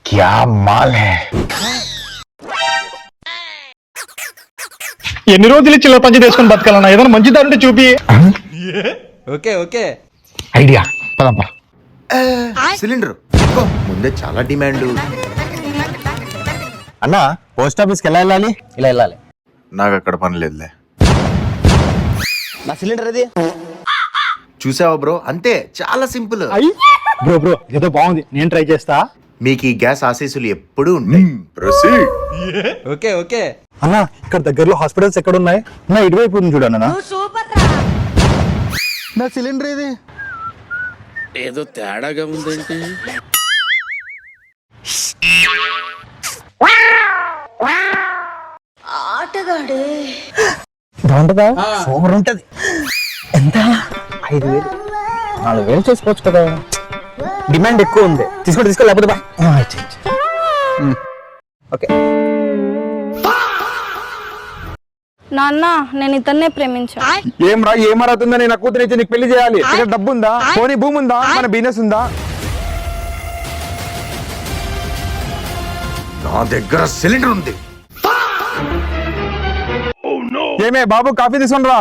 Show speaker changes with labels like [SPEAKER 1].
[SPEAKER 1] क्या माल है.
[SPEAKER 2] ఎన్ని రోజులు చిల్లర పంచి తీసుకొని బతకాలన్నా ఏదైనా మంచి దాంట్లో చూపి.
[SPEAKER 3] ఓకే ఓకే
[SPEAKER 1] ఐడియా పదమ్మా.
[SPEAKER 4] సిలిండర్ ముందే చాలా డిమాండ్.
[SPEAKER 1] అన్న పోస్ట్ ఆఫీస్కి ఎలా వెళ్ళాలి?
[SPEAKER 3] ఇలా వెళ్ళాలి.
[SPEAKER 4] నాకు అక్కడ పని లేదులే.
[SPEAKER 3] నా సిలిండర్ అది
[SPEAKER 4] చూసావా బ్రో, అంతే, చాలా సింపుల్.
[SPEAKER 2] బ్రో ఏదో బాగుంది, నేను ట్రై చేస్తా.
[SPEAKER 4] మీకు ఈ గ్యాస్ ఆశీస్సులు ఎప్పుడూ ఉంటాయి.
[SPEAKER 3] ఓకే ఓకే
[SPEAKER 2] అన్న ఇక్కడ దగ్గరలో హాస్పిటల్స్ ఎక్కడ ఉన్నాయి? నా ఇటువైపు ఉంది చూడన్న. నా సిలిండర్ ఇది
[SPEAKER 5] ఏదో తేడాగా ఉందేంటి?
[SPEAKER 6] ఆటగాడే
[SPEAKER 2] బాగుంటుందా? సూపర్ ఉంటది. ఎంత? 5,000. 4,000 చేసుకోవచ్చు కదా. డిమాండ్ ఎక్కువ ఉంది. తీసుకో లేకపోతే బా. ఓకే
[SPEAKER 6] నాన్న, నేను ఇతన్నే ప్రేమించా.
[SPEAKER 2] ఏం మారుతుందని నా కూతురు ఇచ్చి నీకు పెళ్లి చేయాలి. ఇక్కడ డబ్బు ఉందా? పోనీ భూమి ఉందా? మన బిజినెస్ ఉందా?
[SPEAKER 4] నా దగ్గర సిలిండర్ ఉంది.
[SPEAKER 2] ఏమే బాబు, కాఫీ తీసుకుని రా.